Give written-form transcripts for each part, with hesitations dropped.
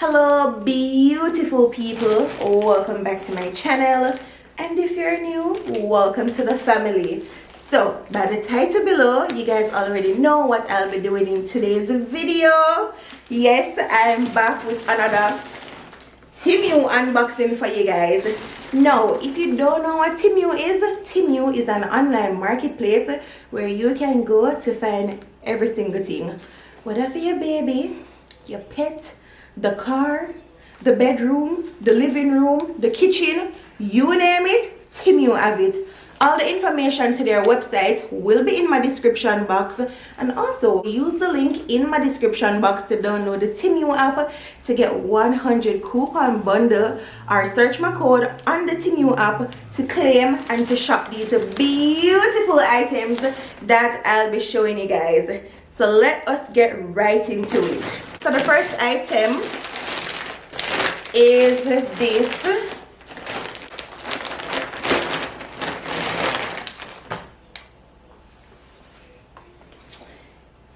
Hello beautiful people, welcome back to my channel, and if you're new, welcome to the family. So by the title below, you guys already know what I'll be doing in today's video. Yes, I'm back with another Temu unboxing for you guys. Now, if you don't know what Temu is an online marketplace where you can go to find every single thing, whether for your baby, your pet, the car, the bedroom, the living room, the kitchen, you name it, Temu have it. All the information to their website will be in my description box, and also use the link in my description box to download the Temu app to get 100 coupon bundle, or search my code on the Temu app to claim and to shop these beautiful items that I'll be showing you guys. So let us get right into it. So the first item is this.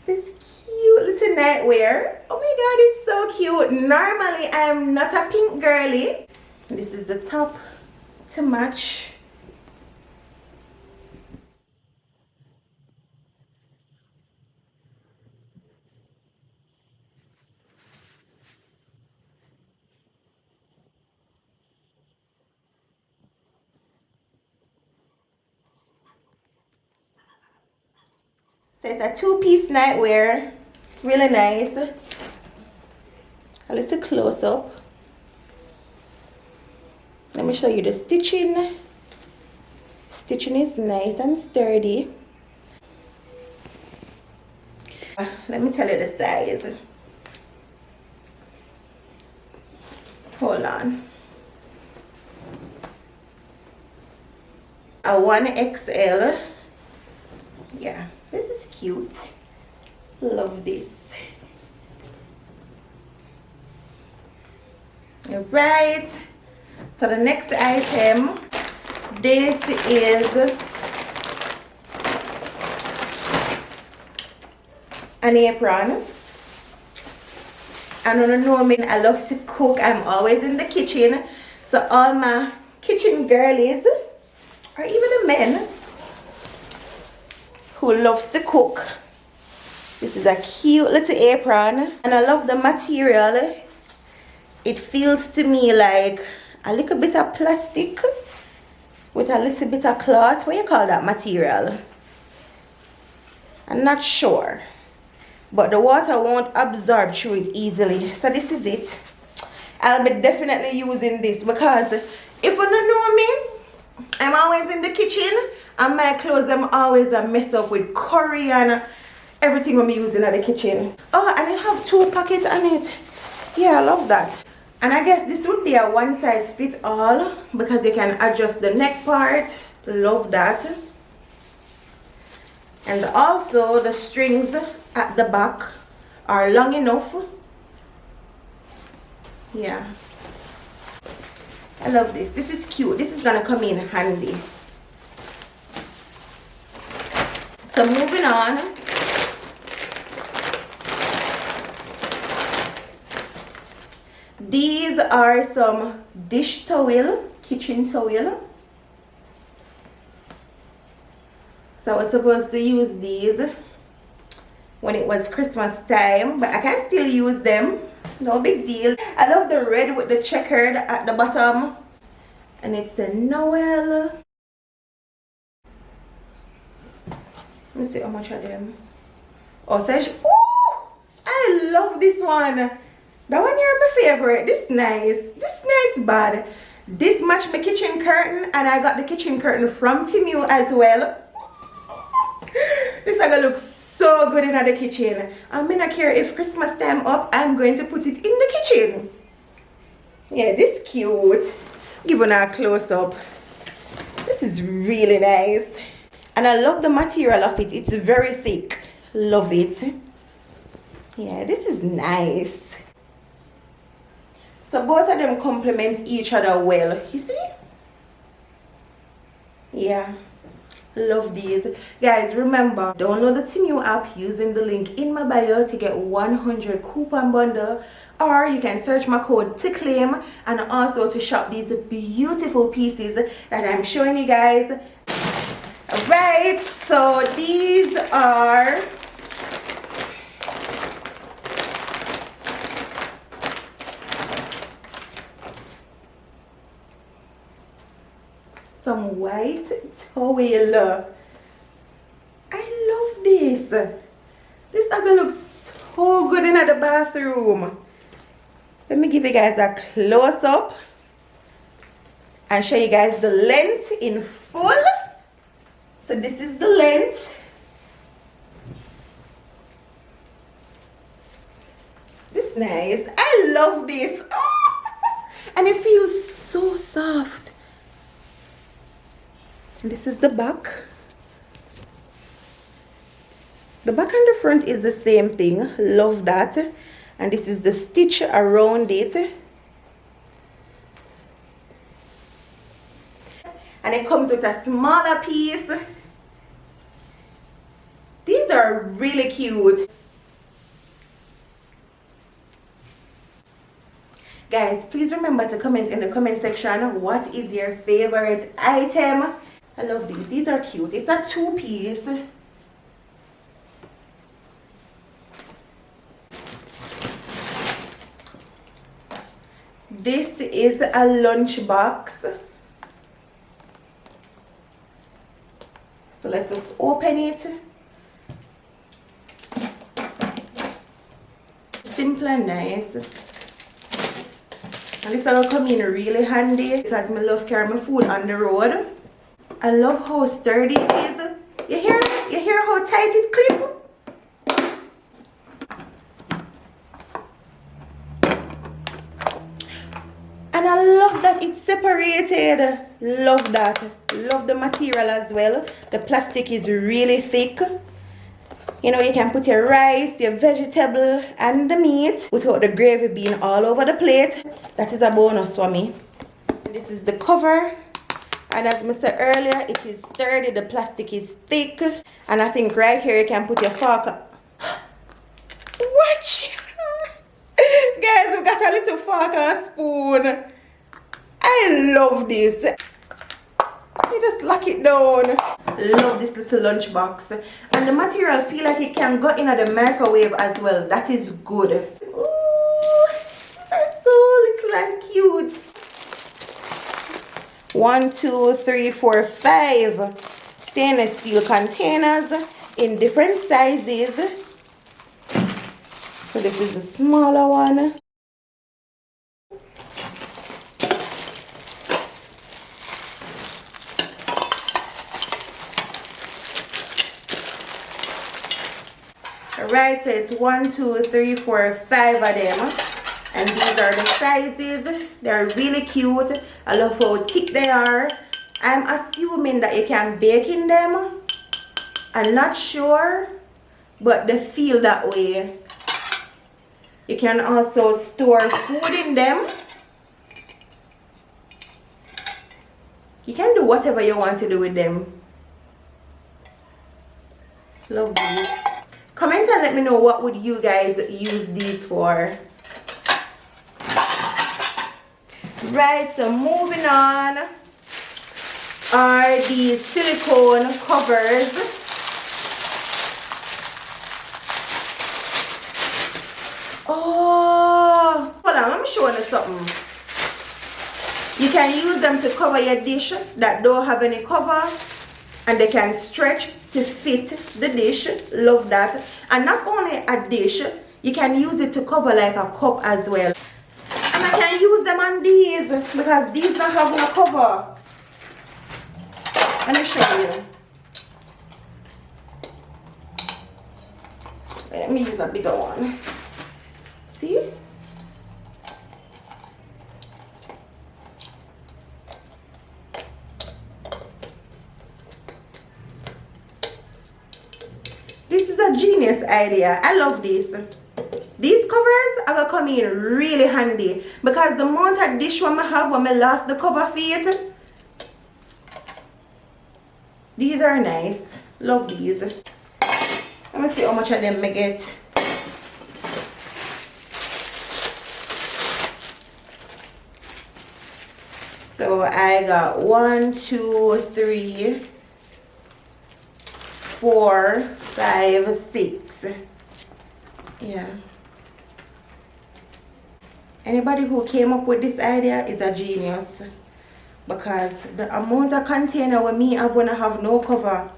This cute little nightwear. Oh my god, it's so cute. Normally I'm not a pink girly. This is the top to match. So it's a two-piece nightwear, really nice. A little close-up. Let me show you the stitching. Stitching is nice and sturdy. Let me tell you the size. Hold on. A 1XL. Yeah. This is cute. Love this. Alright. So the next item, this is an apron. I don't know me, I love to cook. I'm always in the kitchen. So all my kitchen girlies, or even the men who loves to cook, this is a cute little apron, and I love the material. It feels to me like a little bit of plastic with a little bit of cloth. What you call that material? I'm not sure, but the water won't absorb through it easily. So this is it. I'll be definitely using this because if you don't know me, I'm always in the kitchen and my clothes I'm always a mess up with curry and everything I'm using in the kitchen. Oh, and it have 2 pockets on it. Yeah, I love that. And I guess this would be a one size fit all because you can adjust the neck part. Love that. And also the strings at the back are long enough. Yeah. I love this. This is cute. This is gonna come in handy. So moving on. These are some dish towel, kitchen towel. So I was supposed to use these when it was Christmas time, but I can still use them. No big deal. I love the red with the checkered at the bottom, and it's a Noel. Let me see how much are them. Oh, so oh, I love this one. That one here my favorite. This nice. This nice bad. This match my kitchen curtain, and I got the kitchen curtain from Temu as well. This is gonna look so good in the kitchen. I'm not care if Christmas time up, I'm going to put it in the kitchen. Yeah, this cute. Give it a close up. This is really nice. And I love the material of it. It's very thick. Love it. Yeah, this is nice. So both of them complement each other well. You see? Yeah. Love these. Guys, remember, download the Temu app using the link in my bio to get 100 coupon bundle, or you can search my code to claim and also to shop these beautiful pieces that I'm showing you guys. Alright, so these are some white towel. I love this. This is gonna look so good in the bathroom. Let me give you guys a close-up and show you guys the length in full. So this is the length. This is nice. I love this. Oh, and it feels so soft. And this is the back. The back and the front is the same thing. Love that. And this is the stitch around it. And it comes with a smaller piece. These are really cute. Guys, please remember to comment in the comment section what is your favorite item. I love these. These are cute. It's a two-piece. This is a lunch box. So let's just open it. Simple and nice. And this will come in really handy because I love carrying my food on the road. I love how sturdy it is. You hear it? You hear how tight it clips? And I love that it's separated. Love that. Love the material as well. The plastic is really thick. You know, you can put your rice, your vegetable, and the meat without the gravy being all over the plate. That is a bonus for me. This is the cover. And as I said earlier, it is sturdy. The plastic is thick. And I think right here you can put your fork up. Watch! Guys, we got a little fork and a spoon. I love this. You just lock it down. Love this little lunch box. And the material feel like it can go in the microwave as well. That is good. Ooh, these are so little and cute. 1, 2, 3, 4, 5 stainless steel containers in different sizes. So this is the smaller one. Alright, so it's 1, 2, 3, 4, 5 of them. And these are the sizes. They're really cute. I love how thick they are. I'm assuming that you can bake in them. I'm not sure, but they feel that way. You can also store food in them. You can do whatever you want to do with them. Love these. Comment and let me know what would you guys use these for. Right, so moving on are these silicone covers. Oh, hold on, let me show you something. You can use them to cover your dish that don't have any cover, and they can stretch to fit the dish. Love that. And not only a dish, you can use it to cover like a cup as well. And I can use them on these because these don't have no cover. Let me show you. Let me use a bigger one. See? This is a genius idea. I love this. These covers are gonna come in really handy because the amount of dish one I have when I lost the cover for it, These are nice. Love these. Let me see how much of them I get. So I got 1, 2, 3, 4, 5, 6. Yeah. Anybody who came up with this idea is a genius, because the amount of container with me have when I have no cover,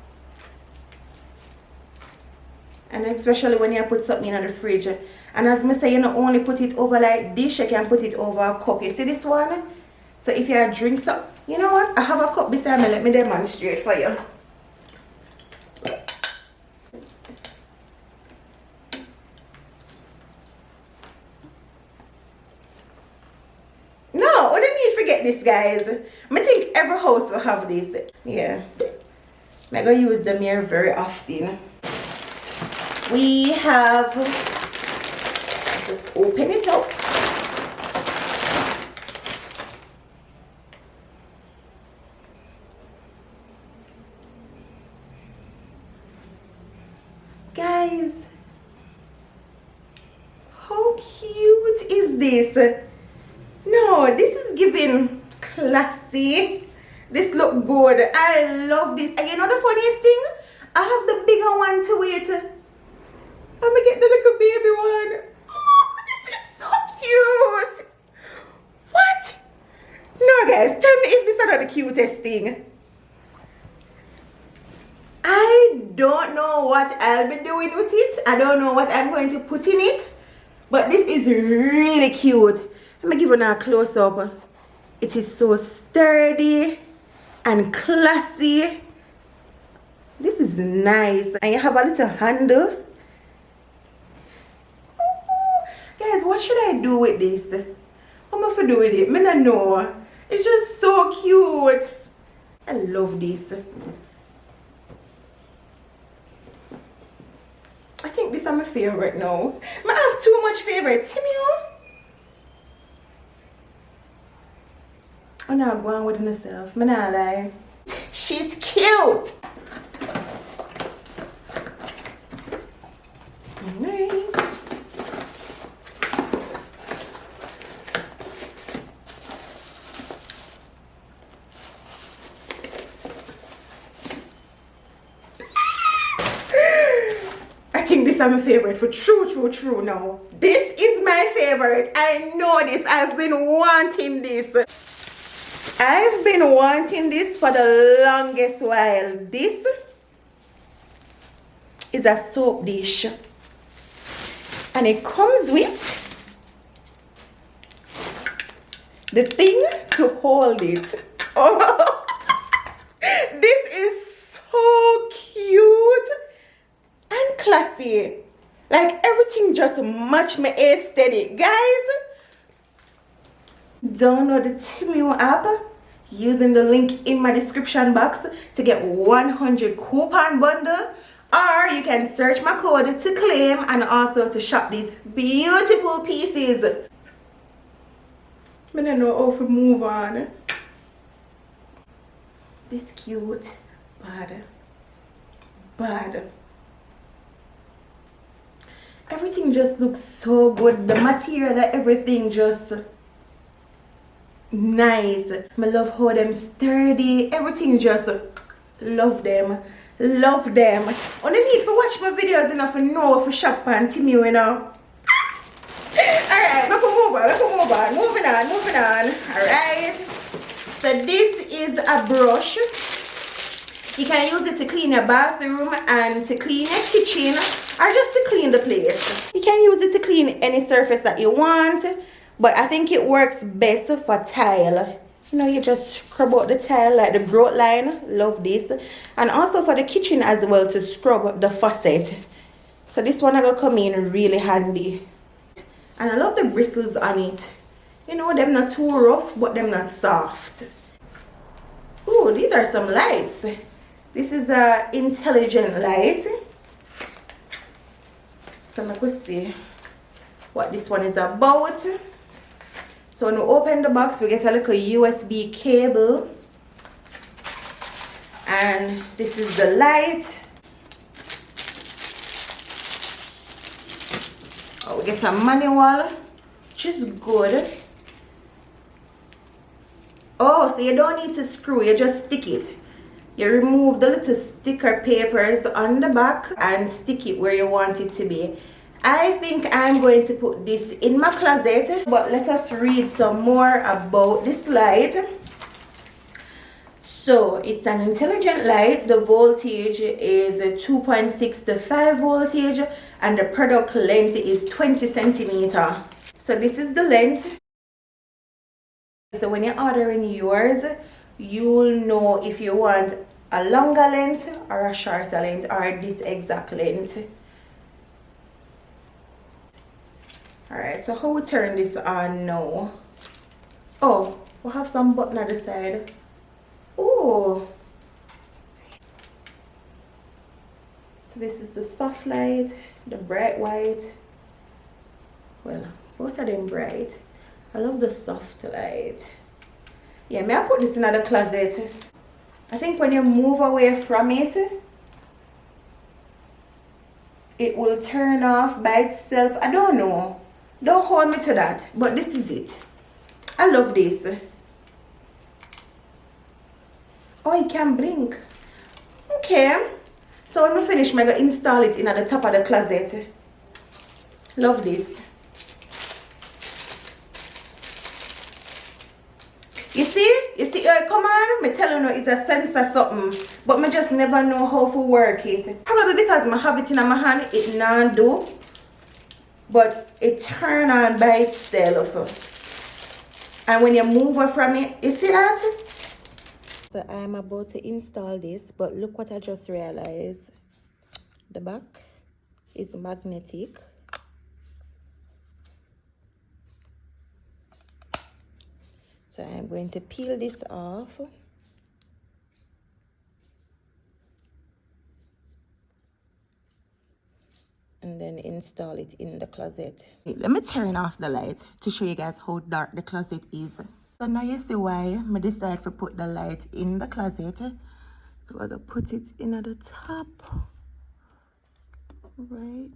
and especially when you put something in the fridge. And as I say, you not only put it over like this, you can put it over a cup. You see this one? So if you drink some, you know what? I have a cup beside me. Let me demonstrate for you. No, we don't need to forget this, guys. I think every house will have this. Yeah. I'm going to use them here very often. We have, just open it up. Guys, how cute is this? No, this is giving classy. This look good. I love this. And you know the funniest thing? I have the bigger one to it. I'm gonna get the little baby one. Oh, this is so cute. What? No, guys, tell me if this is not the cutest thing. I don't know what I'll be doing with it. I don't know what I'm going to put in it. But this is really cute. Let me give it a close up. It is so sturdy and classy. This is nice. And you have a little handle. Oh, guys, what should I do with this? What am I to do with it? I don't know. It's just so cute. I love this. I think this is my favorite now. I have too much favorites. See me on? I'm not going with myself. I'm not lie. She's cute. Alright. I think this is my favorite for true now. This is my favorite. I know this. I've been wanting this. I've been wanting this for the longest while. This is a soap dish. And it comes with the thing to hold it. Oh, this is so cute and classy. Like everything just match my aesthetic. Guys, download the Temu app using the link in my description box to get 100 coupon bundle, or you can search my code to claim and also to shop these beautiful pieces. I don't know how to move on. This cute, bad. Everything just looks so good. The material and everything just nice. I love how them sturdy. Everything just love them. Love them. Only need to watch my videos enough to know for shop on Temu, you know. Alright, moving on. Alright. So this is a brush. You can use it to clean your bathroom and to clean your kitchen, or just to clean the place. You can use it to clean any surface that you want, but I think it works best for tile. You know, you just scrub out the tile like the growth line. Love this. And also for the kitchen as well, to scrub the faucet. So this one I gonna come in really handy. And I love the bristles on it. You know, them not too rough, but them not soft. Ooh, these are some lights. This is a intelligent light. So I could see what this one is about. So when we open the box, we get a little USB cable. And this is the light. Oh, we get a manual, which is good. Oh, so you don't need to screw, you just stick it. You remove the little sticker papers on the back and stick it where you want it to be. I think I'm going to put this in my closet, but let us read some more about this light. So it's an intelligent light. The voltage is 2.6 to 5 voltage and the product length is 20 centimeter. So this is the length. So when you're ordering yours, you'll know if you want a longer length or a shorter length or this exact length. Alright, so how we turn this on now? Oh, we have some button at the side. Oh, so this is the soft light, the bright white. Well, both of them bright. I love the soft light. Yeah, may I put this in the closet? I think when you move away from it, it will turn off by itself. I don't know. Don't hold me to that. But this is it. I love this. Oh, it can blink. Okay. So when we finish, I'm going to install it in at the top of the closet. Love this. You see, come on, me tell you no, it's a sensor something, but me just never know how to work it. Probably because I have it in my hand, it not do, but it turn on by itself. And when you move away from it, you see that? So I'm about to install this, but look what I just realized. The back is magnetic. So I'm going to peel this off. And then install it in the closet. Let me turn off the light to show you guys how dark the closet is. So now you see why I decided to put the light in the closet. So I'm going to put it in at the top. Right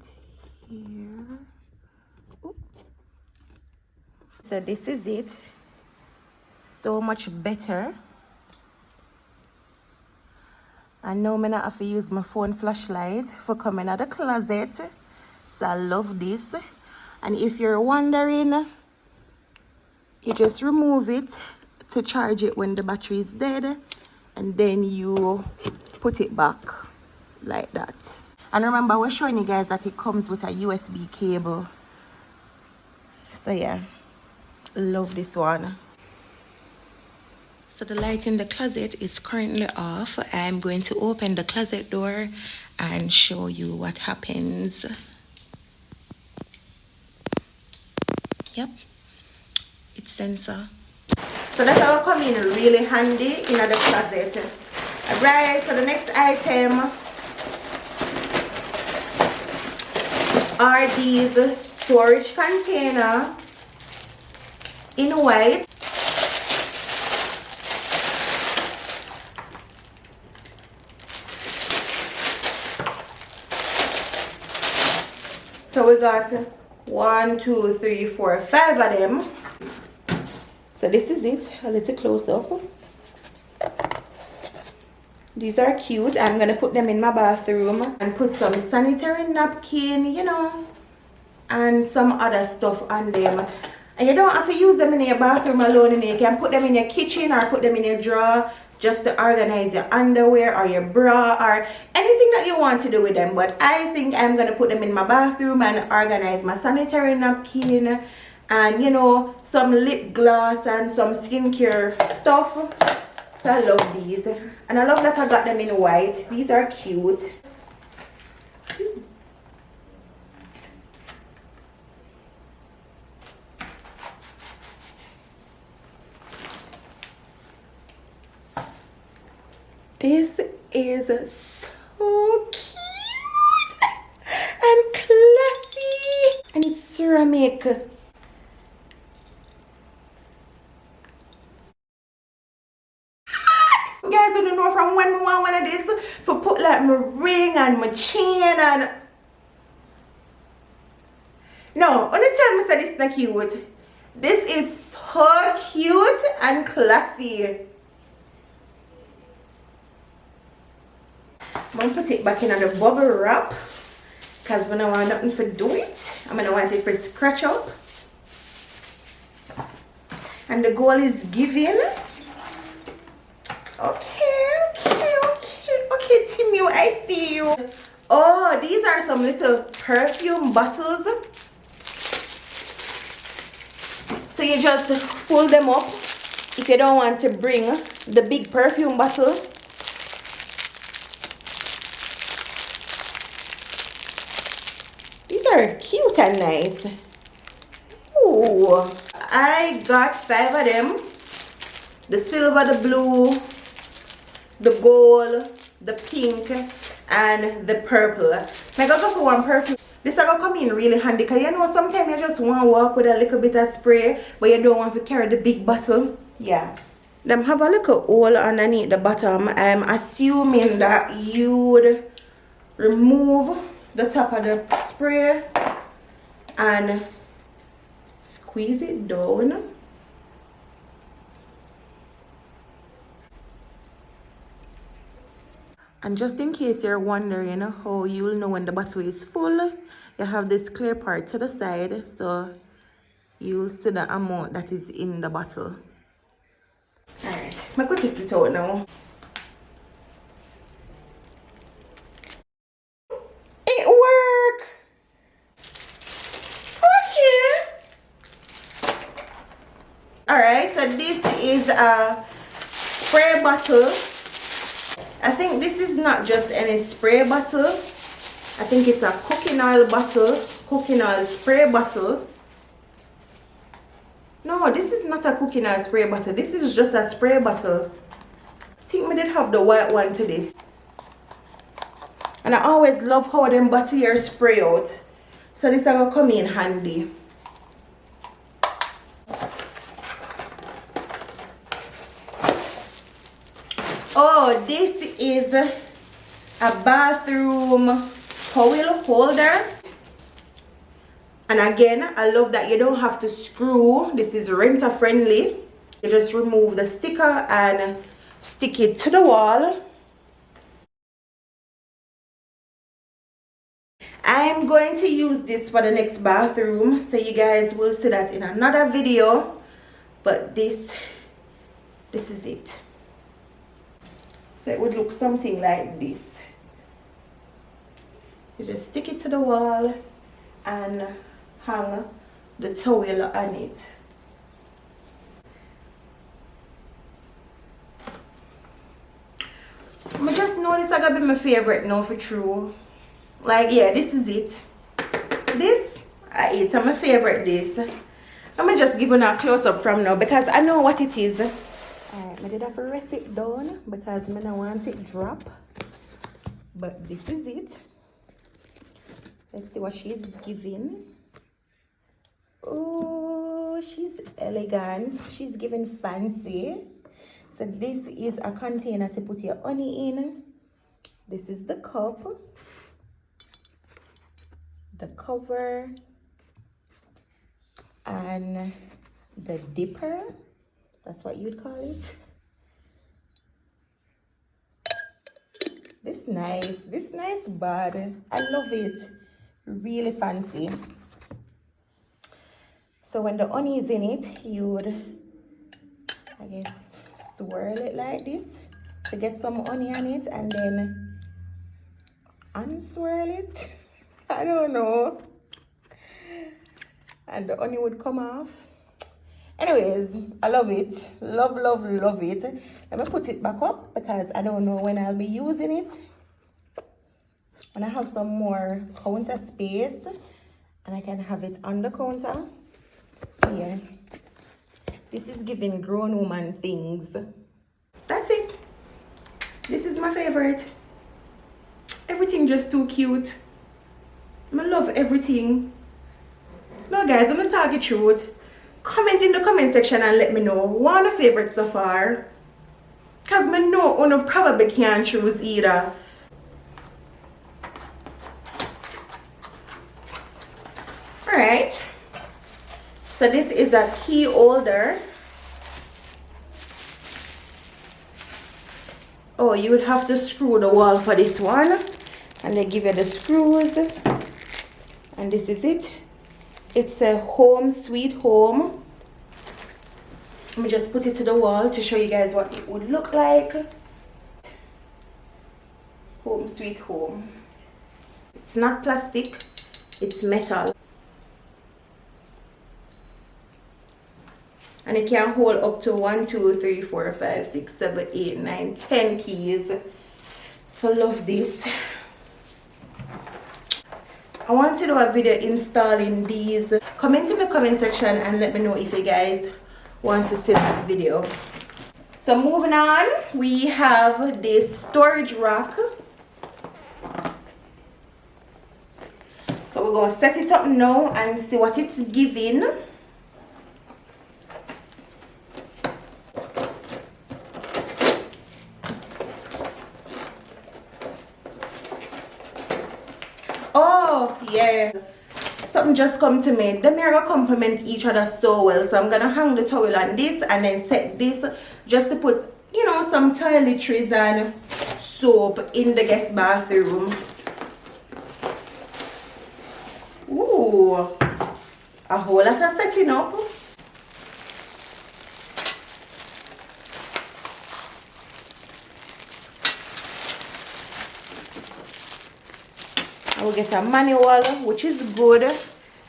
here. Ooh. So this is it. So much better. I know I not have to use my phone flashlight for coming out of the closet. So I love this. And if you're wondering, you just remove it to charge it when the battery is dead. And then you put it back like that. And remember, we're showing you guys that it comes with a USB cable. So yeah, love this one. So the light in the closet is currently off. I'm going to open the closet door and show you what happens. Yep, it's sensor. So that's how come in really handy in the closet. Alright, so the next item are these storage container in white. So we got 1, 2, 3, 4, 5 of them. So this is it, a little close up. These are cute. I'm gonna put them in my bathroom and put some sanitary napkin, you know, and some other stuff on them. And you don't have to use them in your bathroom alone. You can put them in your kitchen or put them in your drawer just to organize your underwear or your bra or anything that you want to do with them. But I think I'm gonna put them in my bathroom and organize my sanitary napkin and, you know, some lip gloss and some skincare stuff. So I love these, and I love that I got them in white. These are cute. This is so cute and classy, and it's ceramic. You guys don't know from when and chain and... No, only tell me that this is not cute. This is so cute and classy. I'm going to put it back in on the bubble wrap because when I want nothing to do it, I'm going to want it to scratch up. And the goal is giving. Okay, Temu, I see you. Oh, these are some little perfume bottles. So you just fold them up if you don't want to bring the big perfume bottle. These are cute and nice. Ooh, I got 5 of them. The silver, the blue, the gold, the pink, and the purple. I got go for one perfume. This is going to come in really handy because you know sometimes you just want to walk with a little bit of spray but you don't want to carry the big bottle. Yeah. Them have a little hole underneath the bottom. I'm assuming that you would remove the top of the spray and squeeze it down. And just in case you're wondering how you'll know when the bottle is full, you have this clear part to the side so you'll see the amount that is in the bottle. Alright, I'm going to test it out now. It worked! Okay! Alright, so this is a spray bottle. I think this is not just any spray bottle. I think it's a cooking oil bottle, cooking oil spray bottle. No, this is not a cooking oil spray bottle. This is just a spray bottle. I think we did have the white one to this. And I always love how them bottle here spray out. So this is going to come in handy. Oh, this is a bathroom towel holder. And again, I love that you don't have to screw. This is renter friendly. You just remove the sticker and stick it to the wall. I'm going to use this for the next bathroom, so you guys will see that in another video. But this is it. So it would look something like this. You just stick it to the wall and hang the towel on it. I just know this is gonna be my favorite now for true. Like, yeah, this is it. This, it's my favorite this. I'm gonna just give you a close up from now because I know what it is. Alright, I did have to rest it down because I don't want it drop. But this is it. Let's see what she's giving. Oh, she's elegant. She's giving fancy. So this is a container to put your honey in. This is the cup. The cover. And the dipper. That's what you'd call it. This nice bud. I love it. Really fancy. So when the honey is in it, you would, I guess, swirl it like this to get some honey on it and then unswirl it. I don't know. And the honey would come off. Anyways, I love it. Love it. Let me put it back up because I don't know when I'll be using it. And I have some more counter space and I can have it on the counter. Here. This is giving grown woman things. That's it. This is my favorite. Everything just too cute. I love everything. No guys, I'm gonna talk the truth. Comment in the comment section and let me know one of your favorites so far. Cause I know you probably can't choose either. right? So this is a key holder. Oh, you would have to screw the wall for this one, and they give you the screws, and this is it. It's a home sweet home. Let me just put it to the wall to show you guys what it would look like. Home sweet home. It's not plastic, it's metal. And it can hold up to 1, 2, 3, 4, 5, 6, 7, 8, 9, 10 keys. So love this. I want to do a video installing these. Comment in the comment section and let me know if you guys want to see that video. So moving on, we have this storage rack. So we're going to set it up now and see what it's giving. Oh yeah, something just come to me. The mirror complement each other so well, so I'm gonna hang the towel on this and then set this just to put, you know, some toiletries and soap in the guest bathroom. Ooh, a whole lot of setting up. We get a manual, which is good,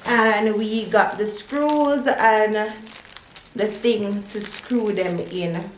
and we got the screws and the thing to screw them in.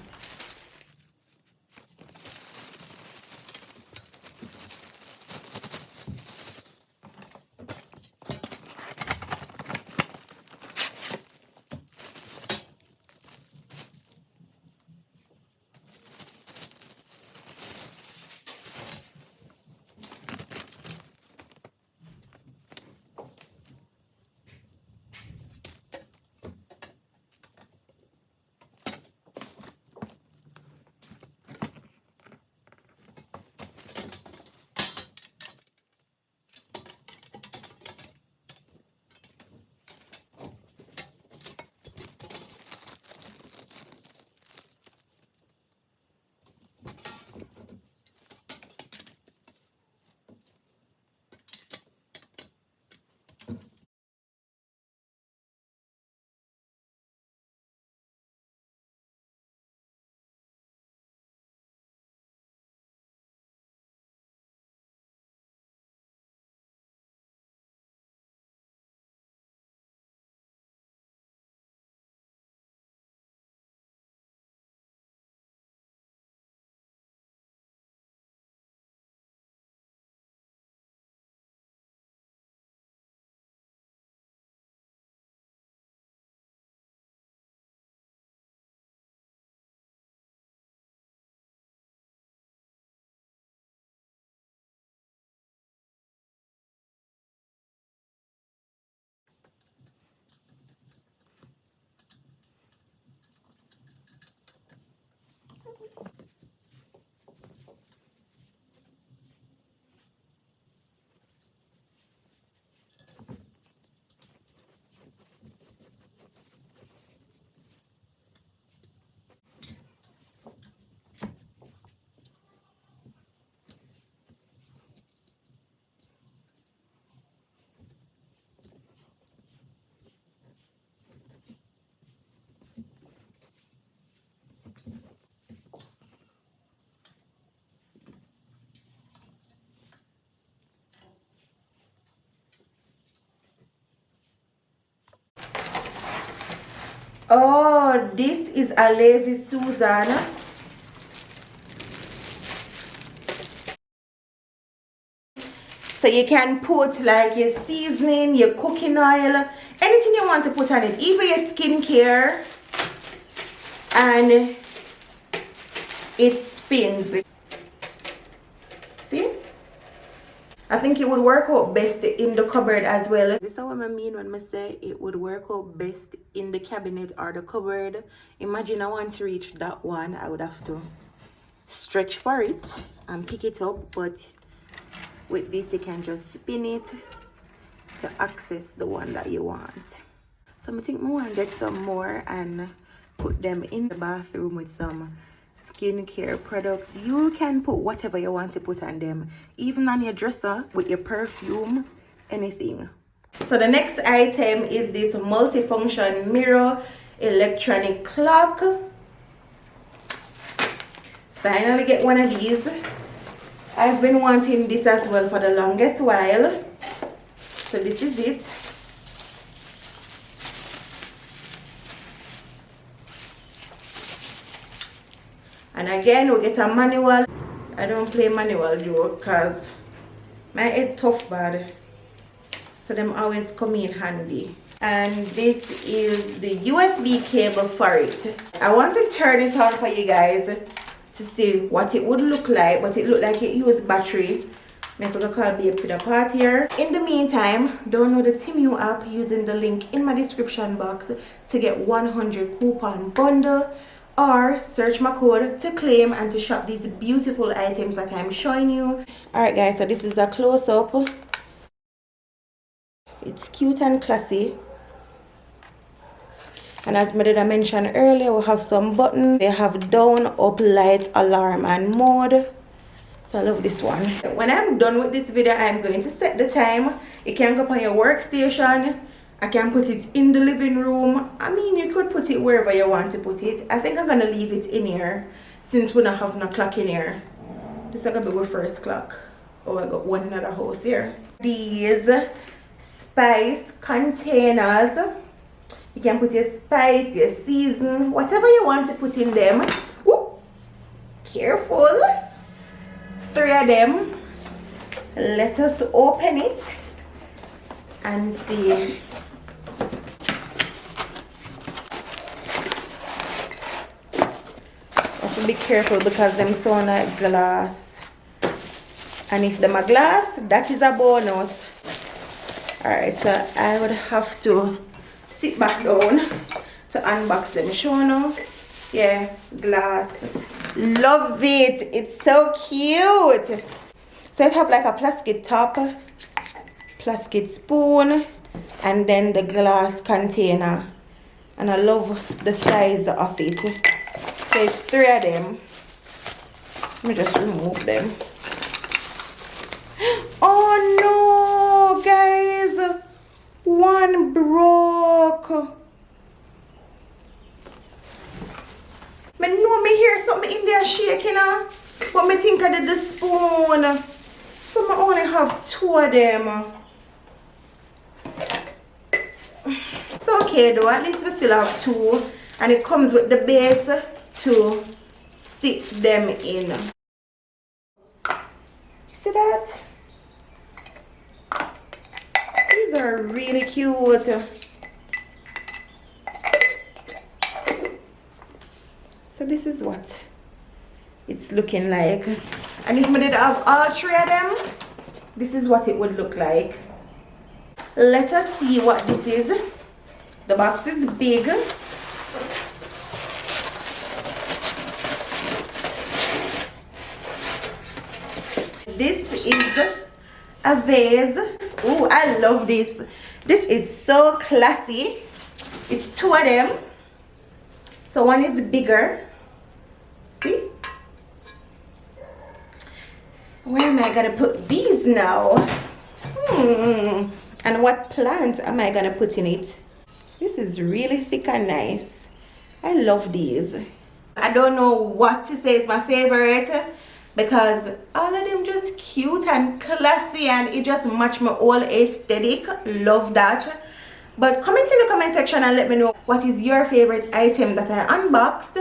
Oh, this is a Lazy Susan. So you can put like your seasoning, your cooking oil, anything you want to put on it, even your skincare, and it spins. See? I think it would work out best in the cupboard as well. This is what I mean when I say it would work out best in the cabinet or the cupboard. Imagine I want to reach that one, I would have to stretch for it and pick it up, but with this you can just spin it to access the one that you want. So I think I want to get some more and put them in the bathroom with some skincare products. You can put whatever you want to put on them, even on your dresser with your perfume, anything. So the next item is this multifunction mirror electronic clock. Finally get one of these. I've been wanting this as well for the longest while. So this is it. And again, we get a manual. I don't play manual though, because my head tough bad. So them always come in handy. And this is the USB cable for it. I want to turn it on for you guys to see what it would look like, but it looked like it used battery. I'm going to call babe to the part here. In the meantime, download the Temu app using the link in my description box to get 100 coupon bundle, or search my code to claim and to shop these beautiful items that I'm showing you. Alright guys, so this is a close-up. It's cute and classy. And as I mentioned earlier, we have some buttons. They have down, up, light, alarm, and mode. So I love this one. When I'm done with this video, I'm going to set the time. You can go up on your workstation. I can put it in the living room. I mean, you could put it wherever you want to put it. I think I'm going to leave it in here since we don't have no clock in here. This is going to be our first clock. Oh, I got one in another house here. These spice containers. You can put your spice, your season, whatever you want to put in them. Ooh, careful. 3 of them. Let us open it and see. Have to be careful because them sound like glass. And if them are glass, that is a bonus. Alright, so I would have to sit back down to unbox them. Show now. Yeah, glass. Love it. It's so cute. So it have like a plastic top, plastic spoon, and then the glass container. And I love the size of it. So it's 3 of them. Let me just remove them. Oh no, guys. One broke. I know me hear something in there shaking, but me think I did the spoon. So I only have 2 of them. It's okay though, at least we still have 2. And it comes with the base to sit them in. You see that? These are really cute. So this is what it's looking like. And if we did have all 3 of them, this is what it would look like. Let us see what this is. The box is big. This is a vase. Oh, I love this. This is so classy. It's 2 of them. So one is bigger. See? Where am I gonna put these now? And what plant am I gonna put in it? This is really thick and nice. I love these. I don't know what to say is my favorite, because all of them just cute and classy, and it just match my whole aesthetic. Love that. But comment in the comment section and let me know what is your favorite item that I unboxed.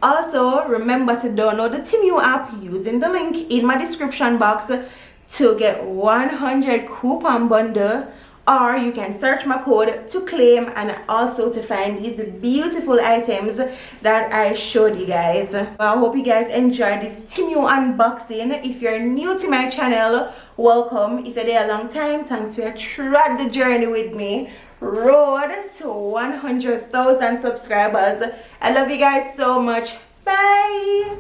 Also, remember to download the Temu app using the link in my description box to get 100 coupon bundle, or you can search my code to claim and also to find these beautiful items that I showed you guys. I hope you guys enjoyed this Temu unboxing. If you're new to my channel, welcome. If you're there a long time, thanks for trod the journey with me. Road to 100,000 subscribers. I love you guys so much. Bye.